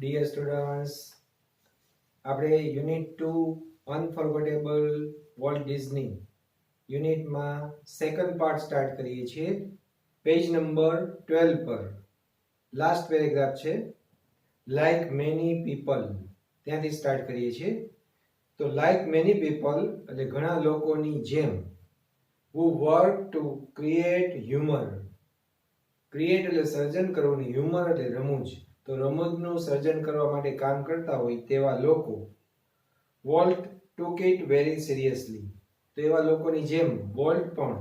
Dear students, આપણે unit 2 અનફોરગેટેબલ Walt Disney યુનિટમાં second part start કરીએ છીએ. પેજ નંબર 12 પર લાસ્ટ પેરેગ્રાફ છે, લાઈક મેની પીપલ, ત્યાંથી સ્ટાર્ટ કરીએ છીએ. તો લાઈક મેની પીપલ એટલે ઘણા લોકોની જેમ, who work to create humor. Create એટલે સર્જન કરવું, હ્યુમર એટલે રમૂજ, તો રમૂજનું સર્જન કરવા માટે કામ કરતા હોય તેવા લોકો. Volt took it very seriously, તો એવા લોકોની જેમ વોલ્ટ પણ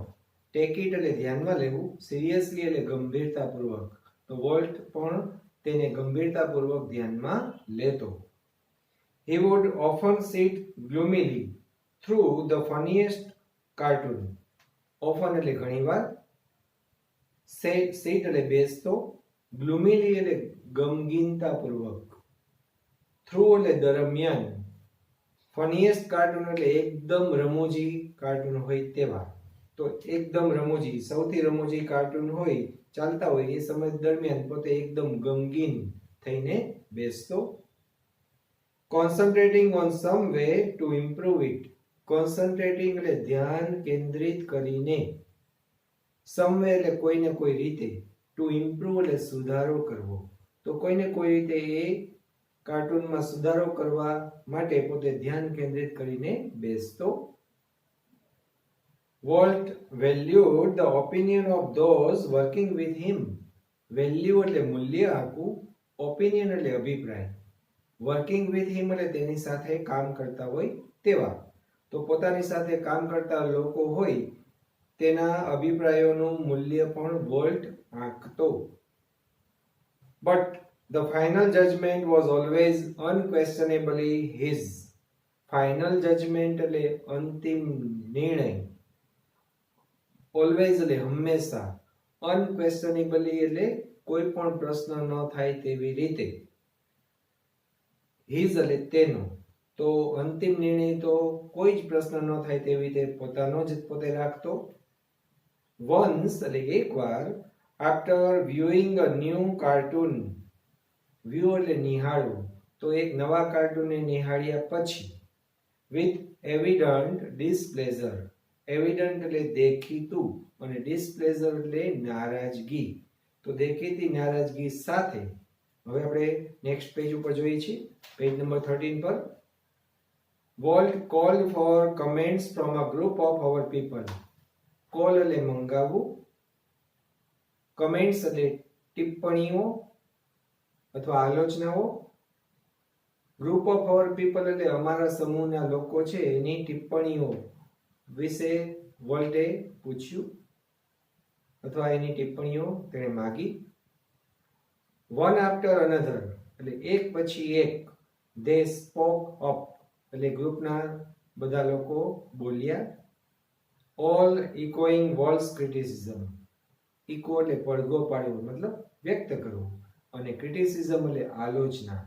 ટેક ઇટ એટલે ધ્યાનમાં લેવું, સિરિયસલી એટલે ગંભીરતાપૂર્વક, તો વોલ્ટ પણ તેને ગંભીરતાપૂર્વક ધ્યાનમાં લેતો. He would often sit gloomily through the funniest cartoon. Often એટલે ઘણીવાર, સીટ એટલે બેસતો, ગ્લુમીલી એટલે ગમગીનતાપૂર્વક, થ્રુ એટલે દરમિયાન, ફનીએસ્ટ કાર્ટૂન એટલે એકદમ રમૂજી કાર્ટૂન હોય તેવા. તો એકદમ રમૂજી, સૌથી રમૂજી કાર્ટૂન હોય ચાલતા હોય એ સમય દરમિયાન પોતે એકદમ ગમગીન થઈને બેસતો. Concentrating on some way to improve it. Concentrating એટલે ધ્યાન કેન્દ્રિત કરીને, સમવે એટલે કોઈને કોઈ રીતે, ટુ ઇમ્પ્રૂવ એટલે સુધારો કરવો, તો કોઈને કોઈ રીતે એ કાર્ટૂનમાં સુધારો કરવા માટે પોતે ધ્યાન કેન્દ્રિત કરીને બેસતો. Volt valued the opinion of those working with him. Value એટલે મૂલ્ય આપવું, ઓપિનિયન એટલે અભિપ્રાય, વર્કિંગ વિથ હિમ એટલે તેની સાથે કામ કરતા હોય તેવા. તો પોતાની સાથે કામ કરતા લોકો હોય તેના અભિપ્રાયોનું મૂલ્ય પણ વોલ્ટ આંકતો. But the final judgement was always unquestionably his. Final judgement એટલે અંતિમ નિર્ણય, ઓલવેઝ એટલે હંમેશા, અનક્વેશ્ચનેબલી એટલે કોઈ પણ પ્રશ્ન ન થાય તેવી રીતે, હિઝ એટલે તેનો, તો અંતિમ નિર્ણય તો કોઈ જ પ્રશ્ન ન થાય તેવી રીતે પોતાનો જ પોતે રાખતો. વન્સ એટલે એકવાર, after viewing a new cartoon. View એટલે નિહાળવું, તો એક નવા કાર્ટૂનને નિહાળ્યા પછી, વિથ એવિડન્ટ ડિસપ્લેઝર. એવિડન્ટ એટલે દેખીતું અને ડિસપ્લેઝર એટલે નારાજગી, તો દેખીતી નારાજગી સાથે. હવે આપણે નેક્સ્ટ પેજ ઉપર જોઈએ છીએ, પેજ નંબર 13 પર. Walt called for comments from a group of our people. Call એટલે મંગાવવું, કમેન્ટ્સ એટલે ટિપ્પણીઓ અથવા આલોચનાઓ, ગ્રુપ ઓફ અવર પીપલ એટલે અમારા સમૂહના લોકો છે એની ટિપ્પણીઓ વિશે વોલ્ટે પૂછ્યું અથવા એની ટિપ્પણીઓ તેણે માગી. વન આફ્ટર અનધર એટલે એક પછી એક, ધે સ્પોક અપ એટલે ગ્રુપના બધા લોકો બોલ્યા. All echoing Walt's criticism. Echo એટલે પડઘો પાડવો મતલબ વ્યક્ત કરવું, અને ક્રિટિસિઝમ એટલે આલોચના,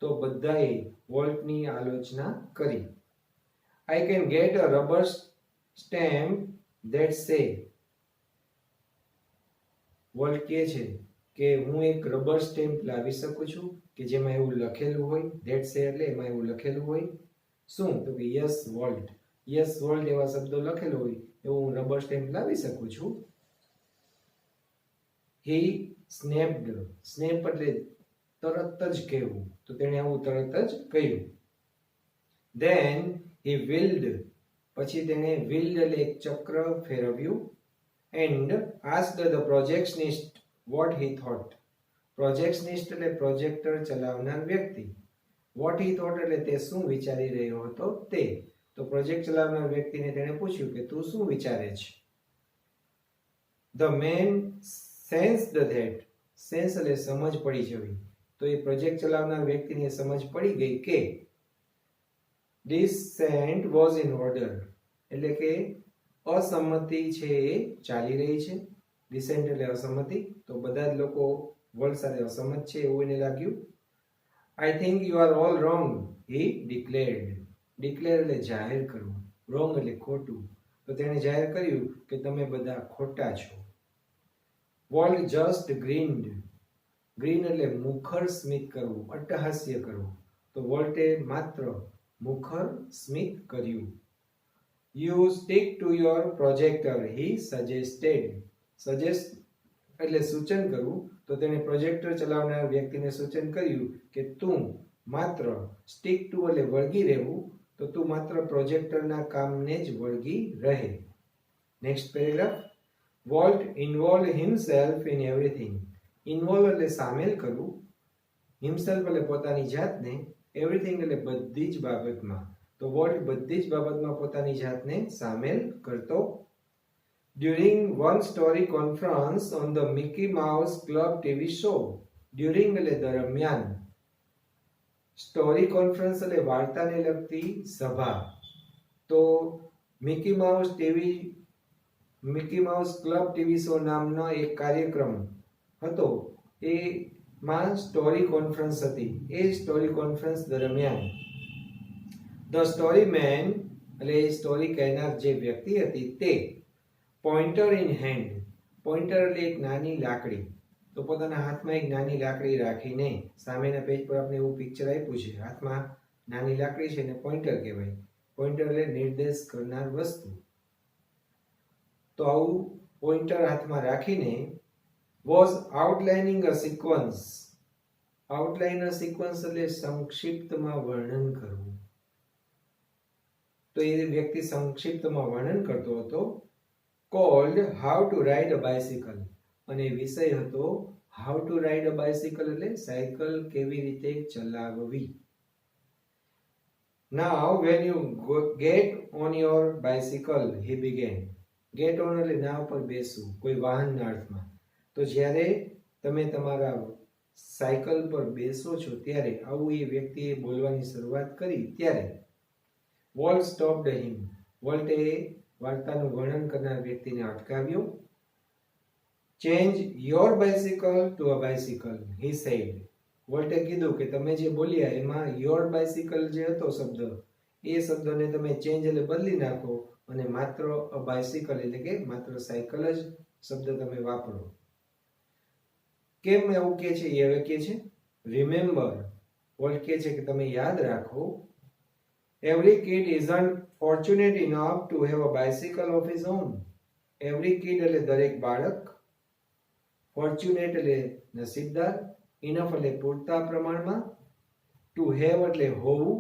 તો બધાએ વોલ્ટની આલોચના કરી. I can get a rubber stamp that સે. વોલ્ટ કહે છે કે હું એક રબર સ્ટેમ્પ લાવી શકું છું કે જેમાં એવું લખેલું હોય, ધેટ સે એટલે એમાં એવું લખેલું હોય. શું? તો કે યસ વોલ્ટ. યસ વોલ્ટ એવા શબ્દો લખેલો હોય એવું હું રબર સ્ટેમ્પ લાવી શકું છું. હી સ્નેપ્ડ. સ્નેપ એટલે તરત જ કહેવું, તો તેણે આવું તરત જ કહ્યું. Then he wheeled. પછી તેણે વ્હીલ્ડ એટલે એક ચક્ર ફેરવ્યું. And asked the projectionist what he thought. Projectionist એટલે પ્રોજેક્ટર ચલાવનાર વ્યક્તિ. વોટ હી થોટ એટલે તે શું વિચારી રહ્યો હતો તે. તો પ્રોજેક્ટ ચલાવનાર વ્યક્તિને તેણે પૂછ્યું કે તું શું વિચારે છે. The man sensed that. Sense એટલે સમજ પડી જવી, તો એ પ્રોજેક્ટ ચલાવનાર વ્યક્તિને સમજ પડી ગઈ કે ડિસેન્ટ વોઝ ઇન ઓર્ડર એટલે કે અસંમતિ છે એ ચાલી રહી છે. ડિસેન્ટ એટલે અસંમતિ, તો બધા જ લોકો વોલ્ટ સાથે અસંમત છે એવું એને લાગ્યું. I think you are all wrong, he declared. Declare એટલે જાહેર કરવું, રોંગ એટલે ખોટું, તો તેણે જાહેર કર્યું કે તમે બધા ખોટા છો. Volt just ગ્રીન્ડ. ગ્રીન એટલે મુખર સ્મિત કરવું, અટ્ટહાસ્ય કરવું. તો વોલ્ટે માત્ર મુખર સ્મિત કર્યું. You stick to your projector he suggested. Suggest એટલે સૂચન કરવું. તો તેણે પ્રોજેક્ટર ચલાવનાર વ્યક્તિને સૂચન કર્યું કે તું માત્ર સ્ટીક ટુ એટલે વળગી રહેવું, તો તું માત્ર પ્રોજેક્ટરના કામને જ વળગી રહે. Next paragraph. Volt involve himself in everything. Involve એટલે સામેલ કરવું, હિમસેલ્ફ એટલે પોતાની જાતને, એવરીથિંગ એટલે બધી જ બાબતમાં. તો વોલ્ટ બધી જ બાબતમાં પોતાની જાતને સામેલ કરતો. During one story conference on the Mickey mouse club TV show. During એટલે દરમિયાન, સ્ટોરી કોન્ફરન્સ એટલે વાર્તાને લગતી સભા. તો Mickey mouse club TV show નામનો એક કાર્યક્રમ હતો, એમાં સ્ટોરી કોન્ફરન્સ હતી. એ સ્ટોરી કોન્ફરન્સ દરમિયાન ધ સ્ટોરી મેન એટલે સ્ટોરી કહેનાર જે વ્યક્તિ હતી તે પોઇન્ટર ઇન હેન્ડ, પોઇન્ટર એટલે એક નાની લાકડી, તો પોતાના હાથમાં એક નાની લાકડી રાખીને, સામેના પેજ પર આપણે એવું પિક્ચર આપ્યું છે, હાથમાં નાની લાકડી છે ને પોઇન્ટર કહેવાય. પોઇન્ટર એટલે નિર્દેશ કરનાર વસ્તુ. તો આવું પોઇન્ટર હાથમાં રાખીને was outlining a sequence. Outline a sequence એટલે સંક્ષિપ્તમાં વર્ણન કરવું. તો એ વ્યક્તિ સંક્ષિપ્તમાં વર્ણન કરતો હતો. called how to ride a bicycle. અને વિષય હતો how to ride a bicycle એટલે સાયકલ કેવી રીતે ચલાવવી. Now when you get on your bicycle, he began. Get on એટલે નાવ પર બેસવું, કોઈ વાહનના અર્થમાં. તો જ્યારે તમે તમારા સાયકલ પર બેસો છો ત્યારે આવું એ વ્યક્તિએ બોલવાની શરૂઆત કરી ત્યારે વોલ્ટ સ્ટોપ્ડ હિમ. વોલ્ટે વાર્તાનું વર્ણન કરનાર વ્યક્તિને અટકાવ્યો. Change your bicycle to a bicycle, he said. વોલ્ટે કીધું કે તમે જે બોલ્યા એમાં યોર બાઇસિકલ જે હતો શબ્દ, એ શબ્દને તમે ચેન્જ એટલે બદલી નાખો અને માત્ર અ બાઇસિકલ એટલે કે માત્ર સાયકલ જ શબ્દ તમે વાપરો. કેમ એવું કે છે એ હવે કે છે. રિમેમ્બર, વોલ્ટ કે છે કે તમે યાદ રાખો, every kid isn't fortunate enough to have a bicycle of his own. Every kid એટલે દરેક બાળક, fortunate એટલે નસીબદાર, enough એટલે પૂરતા પ્રમાણમાં, to have એટલે હોવું,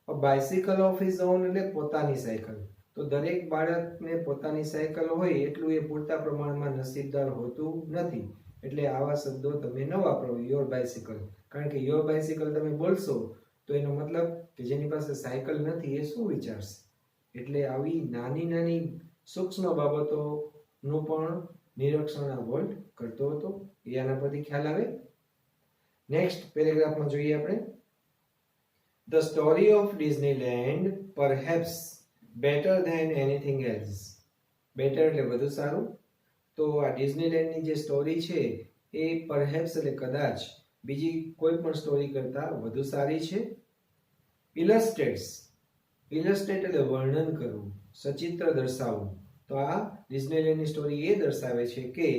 a bicycle of his own એટલે પોતાની સાયકલ. તો દરેક બાળકને પોતાની સાયકલ હોય એટલું એ પૂરતા પ્રમાણમાં નસીબદાર હોતું નથી. એટલે આવા શબ્દો તમે ન વાપરો, યોર બાઇસિકલ. કારણ કે યોર બાઇસિકલ તમે બોલશો તો એનો મતલબ કે જેની પાસે સાયકલ નથી એ શું વિચારશે. એટલે આવી નાની નાની સૂક્ષ્મ બાબતોનું પણ નિરીક્ષણ આ વોલ્ટ કરતો હતો. એ આના પરથી ખ્યાલ આવે. નેક્સ્ટ પેરેગ્રાફમાં જોઈએ આપણે. The story of Disneyland perhaps better than anything else. Better એટલે વધુ સારું. તો આ ડિઝનીલેન્ડની જે સ્ટોરી છે એ પરહેપ્સ એટલે કદાચ બીજી કોઈ પણ સ્ટોરી કરતા વધુ સારી છે. ઇલસ્ટ્રેટ્સ, ઇલસ્ટ્રેટ એટલે વર્ણન કરવું, સચિત્ર દર્શાવવું. તો આ ડિઝનીલેન્ડની સ્ટોરી એ દર્શાવે છે કે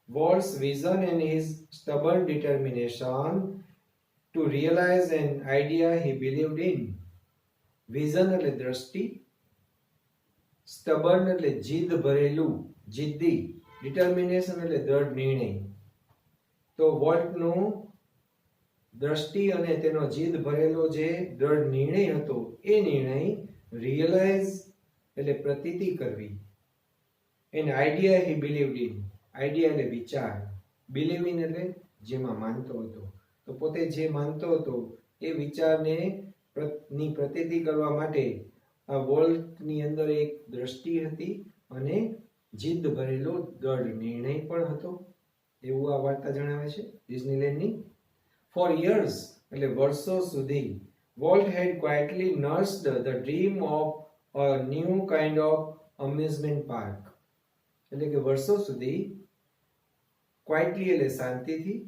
વોલ્ટ's vision and his stubborn determination to realize an idea he believed in. Vision એટલે દ્રષ્ટિ, સ્ટબર્ન એટલે જીદ ભરેલું, જિદ્દી, ડિટર્મિનેશન એટલે દ્રઢ નિર્ણય. તો વોલ્ટનું દ્રષ્ટિ અને તેનો જીદ ભરેલો જે દ્રઢ નિર્ણય હતો એ નિર્ણય રિયલાઇઝ એટલે પ્રતીતિ કરવી. An idea he believed in, idea એટલે વિચાર, બિલીવ ઇન એટલે જેમાં માનતો હતો. તો પોતે જે માનતો હતો એ વિચારને ની પ્રતીતિ કરવા માટે આ વોલ્ટની અંદર એક દ્રષ્ટિ હતી અને જીદ ભરેલો દ્રઢ નિર્ણય પણ હતો, એવું આ વાર્તા જણાવે છે ડિઝનીલેન્ડની. ફોર યર્સ એટલે વર્ષો સુધી Walt had quietly nursed the dream of a new kind of amusement park. એટલે કે વર્ષો સુધી ક્વાઇટલી એટલે શાંતિથી,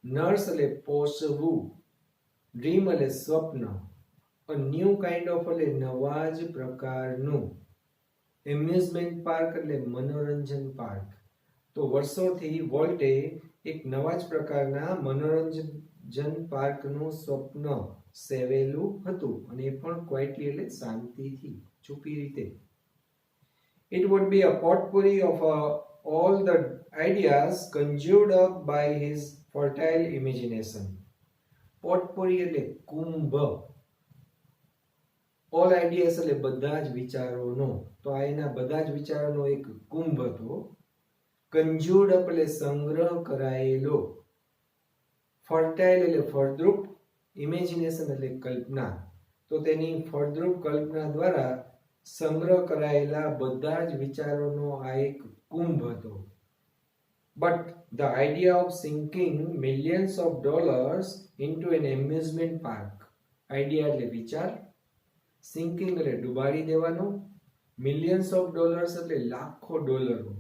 નર્સ એટલે પોષવું, ડ્રીમ એટલે સ્વપ્ન, અ ન્યૂ કાઇન્ડ ઓફ એટલે નવા જ પ્રકારનું, એમ્યુઝમેન્ટ પાર્ક એટલે મનોરંજન પાર્ક. તો વર્ષોથી વોલ્ટે એક નવા જ પ્રકારના મનોરંજન પાર્કનું સ્વપ્ન સેવેલું હતું અને એ પણ ક્વાઇટલી એટલે શાંતિથી ચૂપી રીતે. It would be a potpourri of all the ideas conjured up by his fertile imagination. Potpourri એટલે કુંભ. All ideas એટલે બધા જ વિચારોનો. તો આ એના બધા જ વિચારોનો એક કુંભ હતો. Conjured up એટલે સંગ્રહ કરાયેલો. Fertile એટલે ફળદ્રુપ. Imagination એટલે કલ્પના. તો તેની ફળદ્રુપ કલ્પના દ્વારા સંગ્રહ કરાયેલા બધા જ વિચારોનો આ એક કુંભ હતો. But the idea of sinking millions of dollars into an amusement park. Idea એટલે વિચાર. Sinking એટલે ડુબાડી દેવાનો. Millions of dollars એટલે લાખો ડોલરો.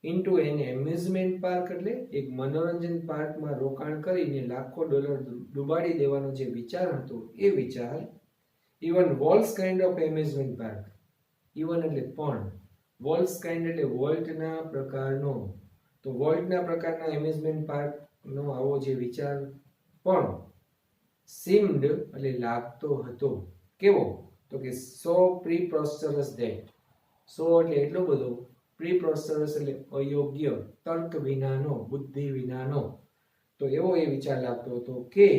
Into an amusement park એટલે એક મનોરંજન પાર્કમાં રોકાણ કરીને લાખો ડોલર ડુબાડી દેવાનો જે વિચાર હતો એ વિચાર even Walt's kind of amusement park. Even એટલે પણ. Walt's kind એટલે વોલ્ટના પ્રકારનો. તો વોલ્ટના પ્રકારના એમ્યુઝમેન્ટ પાર્કનો આવો જે વિચાર પણ seemed એટલે લાગતો હતો. કેવો? તો કે so preposterous that. so એટલે એટલો બધો, preposterous એટલે અયોગ્ય, તર્ક વિનાનો, બુદ્ધિ વિનાનો. તો એવો એ વિચાર લાગતો હતો કે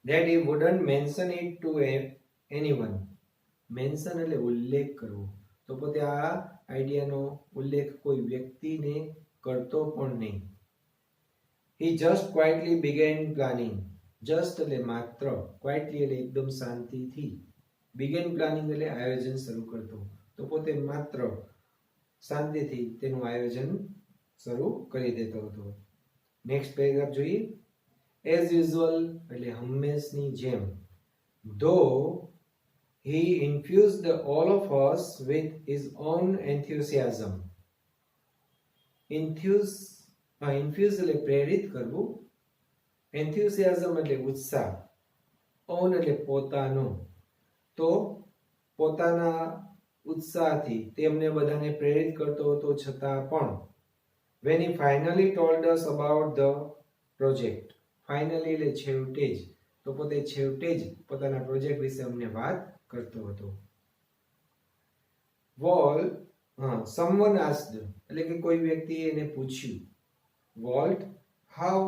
that he wouldn't mention it to anyone. Mention એટલે ઉલ્લેખ કરવો. તો પોતે આ આઈડિયાનો ઉલ્લેખ કોઈ વ્યક્તિને કરતો પણ નહીં. He just quietly began planning. Just એટલે માત્ર, quietly એટલે એકદમ શાંતિથી. Began planning એટલે આયોજન શરૂ કરતો. તો પોતે માત્ર શાંતિથી તેનું આયોજન શરૂ કરી દેતો હતો. નેક્સ્ટ પેરેગ્રાફ જોઈએ. As usual એટલે હંમેશની જેમ. Though he infused all of us with his own enthusiasm. Infuse એટલે પ્રેરિત કરવું. Enthusiasm એટલે ઉત્સાહ. own એટલે પોતાનો. તો પોતાના ઉત્સાહથી તેમને બધાને પ્રેરિત કરતો હતો છતાં પણ when he finally told us about the project. Finally એટલે છેવટે જ. તો પોતે છેવટે જ પોતાના પ્રોજેક્ટ વિશે અમને વાત કરતો હતો. Someone asked એટલે કે કોઈ વ્યક્તિએ એને પૂછ્યું. Walt, how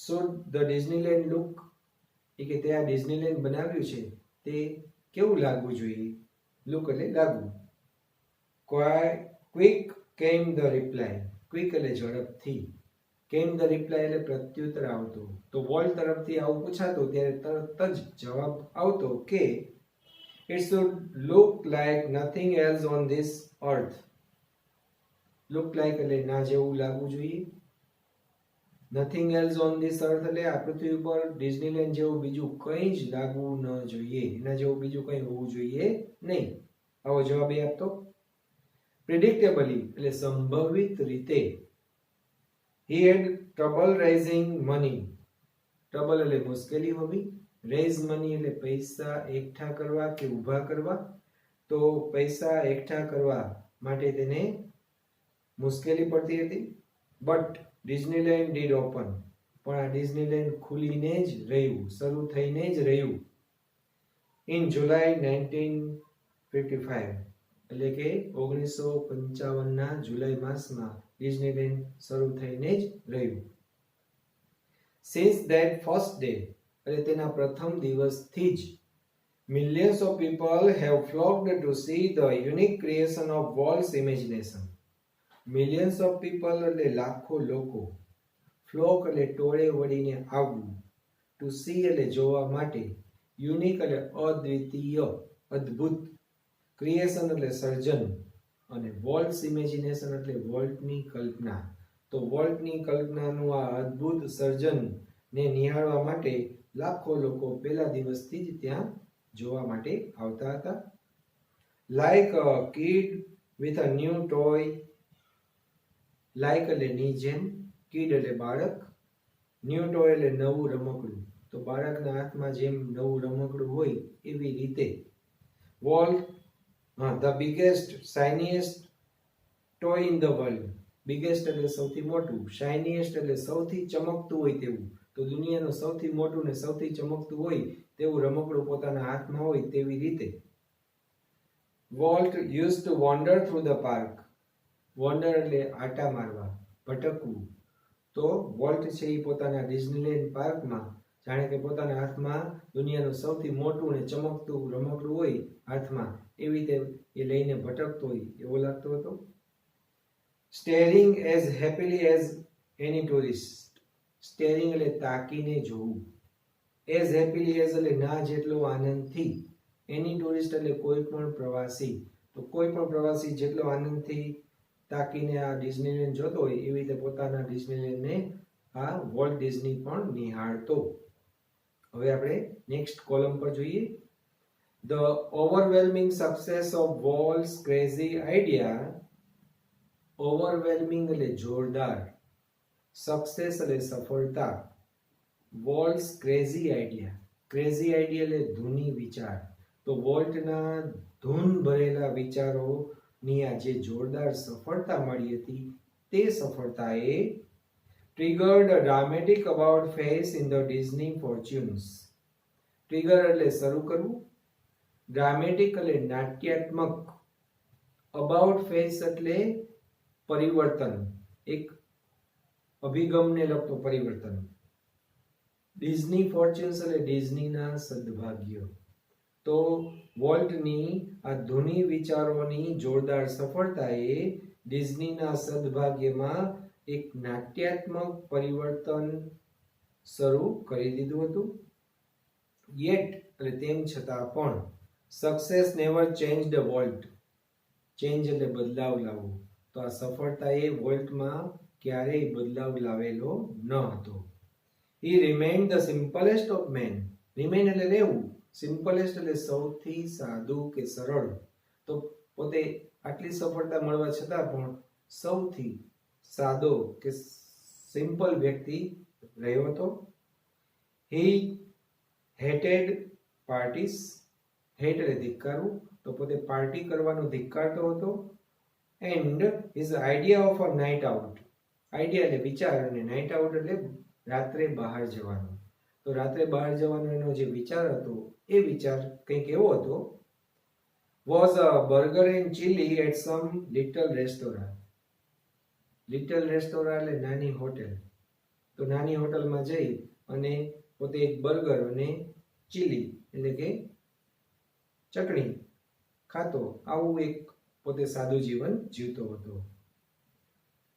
should the Disneyland look? એ કે તે આ ડિઝનીલેન્ડ બનાવ્યું છે તે કેવું લાગવું જોઈએ? લુક એટલે લાગવું. Quick came the reply. Quick એટલે ઝડપથી. Came the reply એટલે પ્રત્યુત્તર આવતો. તો વોલ્ટ તરફથી આવું પૂછાતું ત્યારે તરત જ જવાબ આવતો કે it should look like nothing else on this earth. Look like એટલે ના જેવું લાગવું જોઈએ. Nothing else on this earth એટલે આ પૃથ્વી ઉપર ડિઝનીલેન્ડ જેવું બીજું કંઈ જ લાગવું ન જોઈએ. એના જેવું બીજું કંઈ હોવું જોઈએ નહીં. આવો જવાબ એ આપતો. Predictably એટલે સંભવિત રીતે. He had trouble raising money. Trouble એટલે મુશ્કેલી હોવી. Raise money એટલે પૈસા એકઠા કરવા કે ઊભા કરવા. તો પૈસા એકઠા કરવા માટે તેને મુશ્કેલી પડતી હતી. But Disneyland did open. પણ આ ડિઝનીલેન્ડ ખુલીને જ રહ્યું, શરૂ થઈને જ રહ્યું. In July 1955 એટલે કે 1955 ના જુલાઈ માસમાં ડિઝનીલેન્ડ શરૂ થઈને જ રહ્યું. Since that first day એટલે તેના પ્રથમ દિવસથી જ millions of people have flocked to see the unique creation of Walt's imagination. Millions of people એટલે લાખો લોકો. Flock એટલે ટોળે વળીને આવવું. To see એટલે જોવા માટે. Unique એટલે અદ્વિતીય, અદ્ભુત. Creation એટલે સર્જન. અને વોલ્ટ્સ ઇમેજિનેશન એટલે વોલ્ટની કલ્પના. તો વોલ્ટની કલ્પનાનું આ અદ્ભુત સર્જનને નિહાળવા માટે લાખો લોકો પહેલા દિવસથી જ ત્યાં જોવા માટે આવતા હતા. Like a kid with a new toy. Like એટલે ની જેમ. Kid એટલે બાળક. New toy એટલે નવું રમકડું. તો બાળકના હાથમાં જેમ નવું રમકડું હોય એવી રીતે. Walt, the biggest, shiniest toy in the world. Biggest એટલે સૌથી મોટું, શાઇનીએસ્ટ એટલે સૌથી ચમકતું હોય તેવું. તો દુનિયાનું સૌથી મોટું ને સૌથી ચમકતું હોય તેવું રમકડું પોતાના હાથમાં હોય તેવી રીતે. Volt use to wander through the park. Wander એટલે આટા મારવા, ભટકવું. તો વોલ્ટ છે એ પોતાના ડિઝનીલેન્ડ પાર્કમાં જાણે કે પોતાના હાથમાં દુનિયાનું સૌથી મોટું અને ચમકતું રમકડું હોય હાથમાં એવી રીતે એ લઈને ભટકતો હોય એવો લાગતો હતો. સ્ટેરિંગ એઝ હેપીલી એઝ એની ટુરિસ્ટ. સ્ટેરિંગ એટલે તાકીને જોવું, એઝ હેપીલી એઝ એટલે ના જેટલો આનંદથી, એની ટુરિસ્ટ એટલે કોઈ પણ પ્રવાસી. તો કોઈ પણ પ્રવાસી જેટલો આનંદથી તાકીને આ ડિઝનીલેન્ડ જોતો હોય એવી રીતે પોતાના ડિઝનીલેન્ડને આ વોલ્ટ ડિઝની પણ નિહાળતો. હવે આપણે નેક્સ્ટ કોલમ પર જોઈએ. The overwhelming success of Walt's crazy idea. Overwhelming એટલે જોરદાર, સક્સેસ એટલે સફળતા, Walt's crazy idea. Crazy idea એટલે ધૂની વિચાર. તો વોલ્ટના ધૂન ભરેલા વિચારોની આ જે જોરદાર સફળતા મળી હતી તે સફળતાએ triggered a dramatic about face in the Disney fortunes. Trigger એટલે શરૂ કરવું, dramatic એટલે નાટ્યાત્મક, about face એટલે પરિવર્તન, એક અભિગમને લગતો પરિવર્તન. ડિઝની ફોર્ચ્યુન્સ એટલે ડિઝનીના સદભાગ્ય. તો વોલ્ટની આ ધૂની વિચારોની જોરદાર સફળતાએ ડિઝનીના સદભાગ્યમાં એક નાટ્યાત્મક પરિવર્તન શરૂ કરી દીધું હતું. યેટ એટલે તેમ છતાં પણ, success never change the volt. Change એટલે બદલાવ લાવવો. તો આ સફળતાએ વોલ્ટમાં ક્યારેય બદલાવ લાવેલો ન હતો. He remained the simplest of men. Remain એટલે રહેવું, સિમ્પલેસ્ટ એટલે સૌથી સાદું કે સરળ. તો પોતે આટલી સફળતા મળવા છતાં પણ સૌથી સાદો કે સિમ્પલ વ્યક્તિ રહ્યો હતો. હી હેટેડ પાર્ટીસ. હેટ એટલે ધિક્કારવું, તો પોતે પાર્ટી કરવાનો ધિક્કારતો હતો. And his idea of a night out. Idea એટલે વિચાર અને નાઇટ આઉટ એટલે રાત્રે બહાર જવાનો. તો રાત્રે બહાર જવાનો એનો જે વિચાર હતો એ વિચાર કંઈક એવો હતો. Was a burger and chilli at some little restaurant. Little restaurant એટલે નાની હોટેલ. તો નાની હોટલમાં જઈ અને પોતે એક બર્ગર અને ચીલી એટલે કે ચટણી ખાતો, આવું એક પોતે સાદું જીવન જીવતો હતો.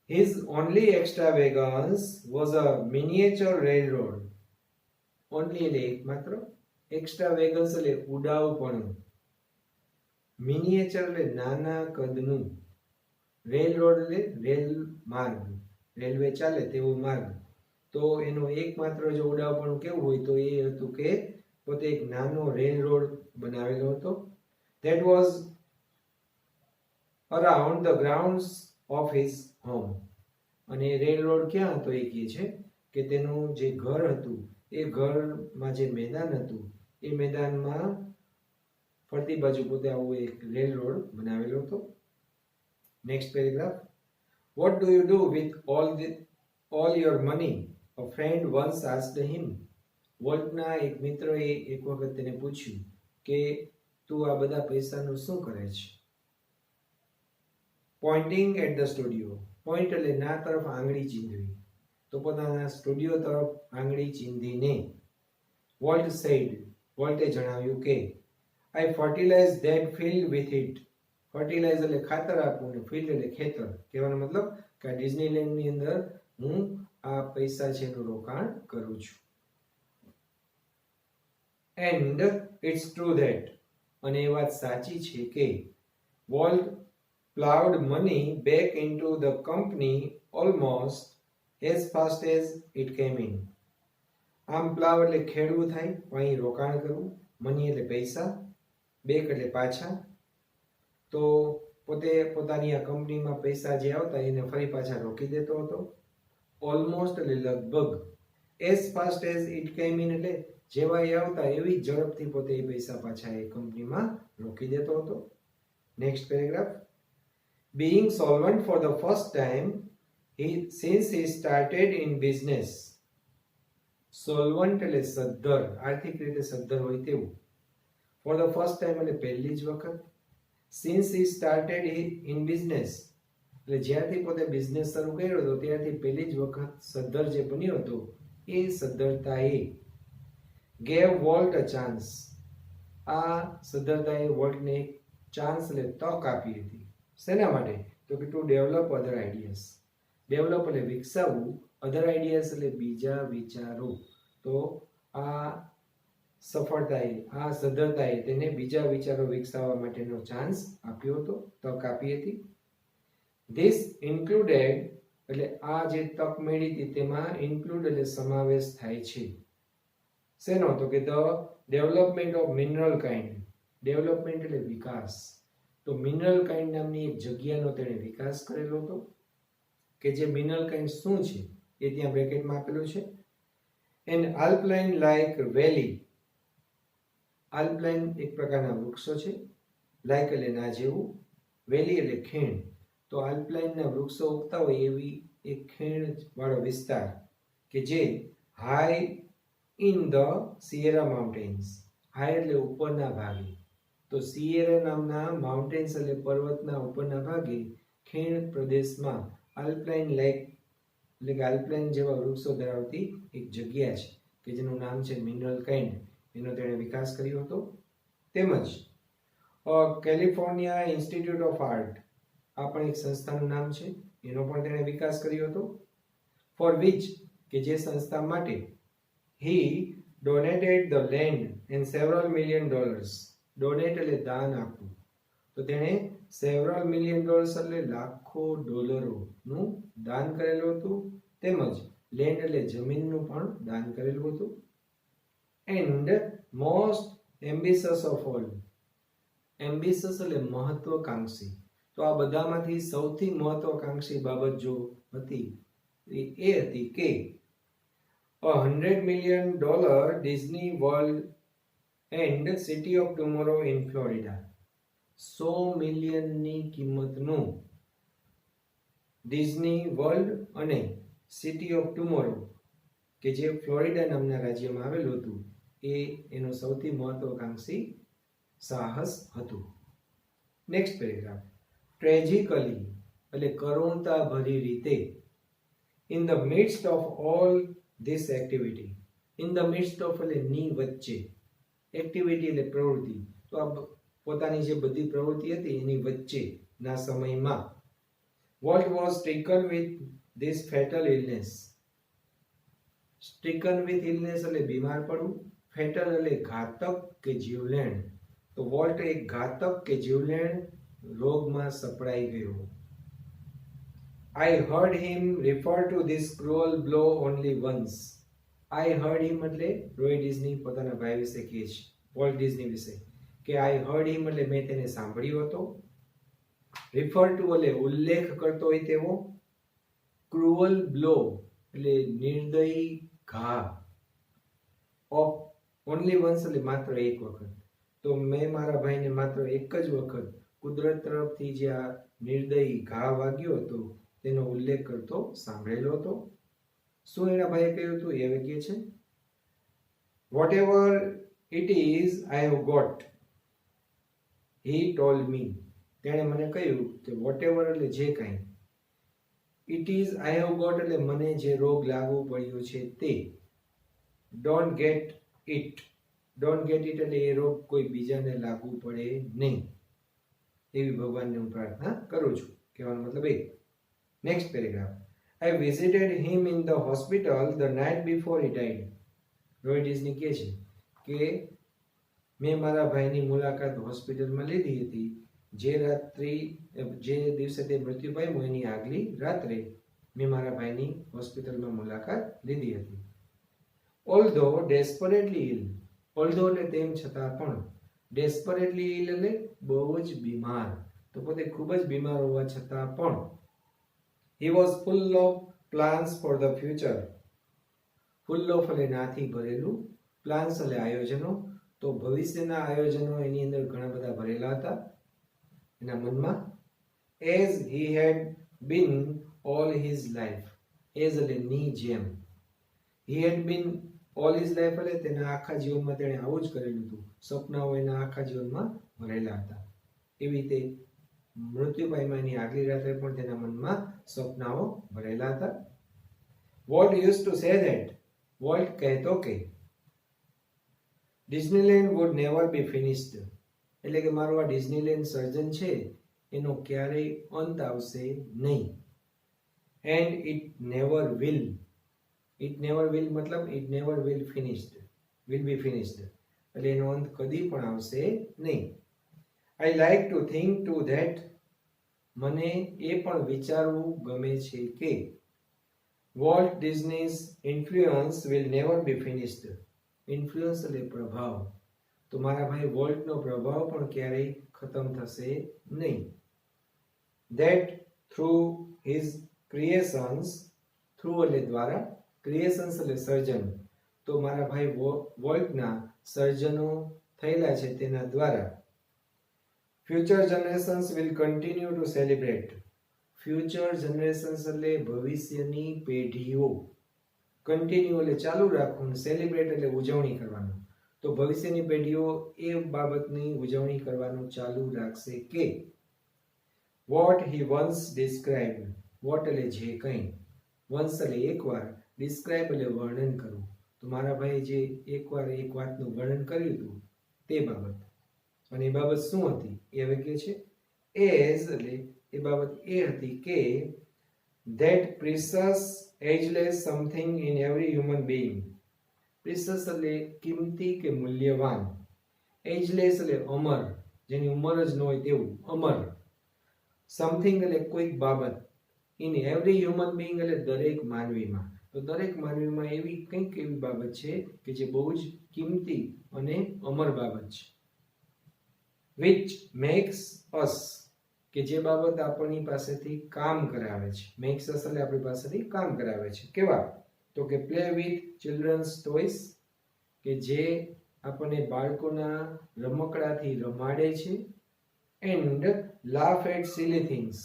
His only extravagance was a miniature railroad. Only એટલે એકમાત્ર, extravagance એટલે ઉડાવપણું, મિનિએચર એટલે નાના કદનું, રેલરોડ એટલે રેલ માર્ગ, રેલવે ચાલે તેવો માર્ગ. તો એનો એકમાત્ર જો ઉડાવપણું કેવું હોય તો એ હતું કે પોતે એક નાનો રેલ રોડ બનાવેલો હતો. That was around the grounds of his home. અને રેલ રોડ ક્યાં હતો એ કહે છે કે તેનું જે ઘર હતું એ ઘરમાં જે મેદાન હતું એ મેદાનમાં ફરતી બાજુ પોતે આવો એક રેલ રોડ બનાવેલો હતો. Next paragraph. What do you do with all your money? A friend once asked him. વોલ્ટના એક મિત્રએ એક વખત તેને પૂછ્યું કે તું આ બધા પૈસાનું શું કરે છે? Pointing at the studio. Point એટલે ના તરફ આંગળી ચીંધવી. તો પોતાના સ્ટુડિયો તરફ આંગળી ચીંધીને વોલ્ટ સેડ, વોલ્ટે જણાવ્યું કે I fertilize that field with it. Fertilise એટલે ખાતર આપવું ને ફિલ્ડ એટલે ખેતર. કહેવાનો મતલબ કે આ ડિઝનીલેન્ડની અંદર હું આ પૈસા છે એનું રોકાણ કરું છું. And it's true that, અને એ વાત સાચી છે કે volt plowed money back into the company almost as fast as it came in. આમ પ્લાવ એટલે ખેડવું થાય, અહીં રોકાણ કરવું, મની એટલે પૈસા, બેક એટલે પાછા. તો પોતે પોતાની આ કંપનીમાં પૈસા જે આવતા એને ફરી પાછા રોકી દેતો હતો. ઓલમોસ્ટ એટલે લગભગ, એઝ ફાસ્ટ એઝ ઇટ કેમ ઇન એટલે જેવા એ આવતા એવી ઝડપથી પોતે એ પૈસા પાછા એ કંપનીમાં રોકી દેતો હતો. Next paragraph. Being solvent for the first time, since he started in business. Solvent એટલે સદ્ધર, આર્થિક રીતે સદ્ધર હોય તેવું. ફોર ધ ફર્સ્ટ ટાઈમ એટલે પહેલી જ વખત. Since he started in business એટલે જ્યારથી પોતે બિઝનેસ શરૂ કર્યો હતો ત્યારથી પહેલી જ વખત સદ્ધર જે બન્યો હતો એ સદ્ધરતાએ ગેવ વોલ્ટ અ ચાન્સ, આ સદ્ધરતાએ વોલ્ટને ચાન્સ એટલે તક આપી હતી. શેના માટે? તો કે to develop other ideas. Develop એટલે વિકસાવવું, અધર આઈડિયાઝ એટલે બીજા વિચારો. તો આ સફળતાએ, આ સદ્ધરતાએ તેને બીજા વિચારો વિકસાવવા માટેનો ચાન્સ આપ્યો હતો, તક આપી હતી. ધીસ ઇન્ક્લુડેડ એટલે આ જે તક મળી હતી તેમાં ઇન્ક્લુડ એટલે સમાવેશ થાય છે. શેનો? તો કે the development of mineral kind. Development એટલે વિકાસ. તો મિનરલ કાઇન્ડ નામની એક જગ્યાનો તેણે વિકાસ કરેલો હતો કે જે મિનરલ કાઇન્ડ શું છે એ ત્યાં બ્રેકેટમાં આપેલું છે. એન આલ્પલાઇન લાઇક વેલી. આલ્પલાઇન એક પ્રકારના વૃક્ષો છે, લાઇક એટલે ના જેવું, વેલી એટલે ખીણ. તો આલ્પલાઇનના વૃક્ષો ઉગતા હોય એવી એક ખીણ વાળો વિસ્તાર કે જે high in the Sierra mountains. High એટલે ઉપરના ભાગે. તો સિયેરા નામના માઉન્ટેન્સ એટલે પર્વતના ઉપરના ભાગે ખીણ પ્રદેશમાં આલ્પલાઇન લાઇક એટલે કે આલ્પલાઇન જેવા વૃક્ષો ધરાવતી એક જગ્યા છે કે જેનું નામ છે મિનરલ કાઇન્ડ. એનો તેણે વિકાસ કર્યો હતો. તેમજ કેલિફોર્નિયા ઇન્સ્ટિટ્યૂટ ઓફ આર્ટ, આ પણ એક સંસ્થાનું નામ છે, એનો પણ તેણે વિકાસ કર્યો હતો. ફોર વિચ કે જે સંસ્થા માટે he donated the land and several million dollars. Donate એટલે દાન આપવું. તો તેણે સેવરલ મિલિયન ડોલર્સ એટલે લાખો ડોલરોનું દાન કરેલું હતું. તેમજ લેન્ડ એટલે જમીનનું પણ દાન કરેલું હતું. And most ambitious of all. Ambitious એટલે મહત્વકાંક્ષી. તો આ બધામાંથી સૌથી મહત્વકાંક્ષી બાબત જો હતી એ હતી કે $100 million Disney world and city of tomorrow in Florida. 100 મિલિયનની કિંમતનું ડિઝની વર્લ્ડ અને સિટી ઓફ ટુમોરો કે જે ફ્લોરિડા નામના રાજ્યમાં આવેલું હતું એ એનું સૌથી મહત્વકાંક્ષી સાહસ હતું. Next paragraph. ટ્રેજિકલી એટલે કરુણતા ભરી રીતે. In the midst of all this activity. In the midst of એટલે ની વચ્ચે, એક્ટિવિટી એટલે પ્રવૃત્તિ. તો આ પોતાની જે બધી પ્રવૃત્તિ હતી એની વચ્ચેના સમયમાં Walt was stricken with this fatal illness. Stricken with illness એટલે બીમાર પડવું, ફેટલ એટલે ઘાતક કે જીવલેણ. તો વોલ્ટ એક ઘાતક કે જીવલેણ રોગમાં સપડાઈ ગયો. I heard him refer to this cruel blow only once. I heard him એટલે રોય ડિઝની પોતાના ભાઈ વિશે કહે છે, વોલ્ટ ડિઝની વિશે, કે I heard him એટલે મેં તેને સાંભળ્યો હતો. refer to એટલે ઉલ્લેખ કરતો હોય તેવો. cruel blow એટલે નિર્દયી ઘા. of only once એટલે માત્ર એક વખત. તો મેં મારા ભાઈને માત્ર એક જ વખત કુદરત તરફથી જે આ નિર્દયી ઘા વાગ્યો હતો તેનો ઉલ્લેખ કરતો સાંભળેલો હતો. શું એના ભાઈએ કહ્યું હતું એ હવે કહે છે. whatever it is I have got, he told me. તેણે મને કહ્યું કે whatever એટલે જે કાંઈ, it is I have got એટલે મને જે રોગ લાગુ પડ્યો છે તે, don't get it. don't get it એટલે એ રોગ કોઈ બીજાને લાગુ પડે નહીં એવી ભગવાનને હું પ્રાર્થના કરું છું. કહેવાનો મતલબ એ. Next paragraph. I visited him in the hospital the night before he died. Roy Disney કહે છે કે મેં મારા ભાઈની મુલાકાત હોસ્પિટલમાં લીધી હતી જે દિવસે તે મૃત્યુ પામ્યો એની આગલી રાત્રે મેં મારા ભાઈની હોસ્પિટલમાં મુલાકાત લીધી હતી. Although desperately ill. Although એટલે તેમ છતાં પણ, desperately ill એટલે બહુ જ બીમાર. તો પોતે ખૂબ જ બીમાર હોવા છતાં પણ he was full of plans for the future. full of એટલે નાથી ભરેલું, plans એટલે આયોજનો. તો ભવિષ્યના આયોજનો એની અંદર ઘણા બધા ભરેલા હતા એના મનમાં. as he had been all his life. As એટલે ની જેમ. He had been all his life એટલે તેના આખા જીવનમાં તેણે આવું જ કરેલું હતું. સપનાઓ એના આખા જીવનમાં ભરેલા હતા. એવી રીતે મૃત્યુ પામ્યાની આગલી રાત્રે પણ તેના મનમાં સપનાઓ ભરેલા હતા. Walt used to say that. Walt કહેતો કે Disneyland would never be finished. એટલે કે મારું આ ડિઝનીલેન્ડ સર્જન છે એનો ક્યારેય અંત આવશે નહીં. And it never will. It never will મતલબ it never will be finished. એટલે એનો અંત કદી પણ આવશે નહીં. I like to think to that. મને એ પણ વિચારવું ગમે છે કે Walt Disney's influence will never be finished. Influence એટલે પ્રભાવ. તો મારા ભાઈ વોલ્ટનો પ્રભાવ પણ ક્યારેય ખતમ થશે નહીં. That through his creations, through એટલે દ્વારા, creations એટલે સર્જન. તો મારા ભાઈ વોલ્ટના સર્જનો થયેલા છે તેના દ્વારા future generations will continue to celebrate. Future generations એટલે ભવિષ્યની પેઢીઓ. કન્ટિન્યુ એટલે ચાલુ રાખવું, સેલિબ્રેટ એટલે ઉજવણી કરવાનું. તો ભવિષ્યની પેઢીઓ એ બાબતની ઉજવણી કરવાનું ચાલુ રાખશે કે what he once described. what એટલે જે કંઈ, once એટલે એકવાર, describe એટલે વર્ણન કરવું. તો મારા ભાઈ જે એકવાર એક વાતનું વર્ણન કર્યું હતું તે બાબત. અને એ બાબત શું હતી એ હવે કહે છે as એટલે એ બાબત એ હતી કે that precious ageless something in every human being. precious એટલે કિંમતી કે મૂલ્યવાન, ageless એટલે અમર, જેની ઉંમર જ ન હોય તેવું અમર, something એટલે કોઈક બાબત, in every human being એટલે દરેક માનવીમાં. તો દરેક માનવીમાં એવી કંઈક એવી બાબત છે કે જે બહુ જ કિંમતી અને અમર બાબત છે. which makes us કે જે બાબત આપણી પાસેથી કામ કરાવે છે. makes us એટલે આપણી પાસેથી કામ કરાવે છે. કેવા? તો કે play with children's toys, કે જે આપણને બાળકોના રમકડાથી રમાડે છે. and laugh at silly things.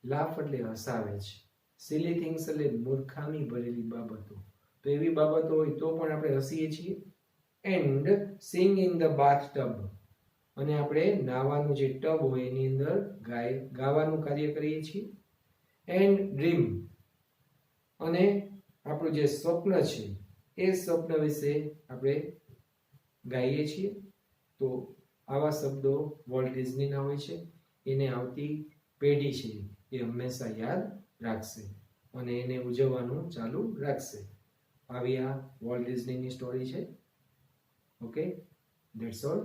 laugh એટલે હસાવે છે. silly things એટલે મૂર્ખામી ભરેલી બાબતો. તો એવી બાબતો હોય તો પણ આપણે હસીએ છીએ. and sing in the bathtub. અને આપણે નાવાનું જે ટબ હોય એની અંદર ગાવાનું કાર્ય કરીએ છીએ. એન્ડ ડ્રીમ, અને આપણું જે સ્વપ્ન છે એ સ્વપ્ન વિશે આપણે ગાઈએ છીએ. તો આવા શબ્દો વોલ્ટ ડિઝનીના હોય છે. એને આવતી પેઢી છે એ હંમેશા યાદ રાખશે અને એને ઉજવવાનું ચાલુ રાખશે. આવી આ વોલ્ટ ડિઝનીની સ્ટોરી છે. Okay, that's all.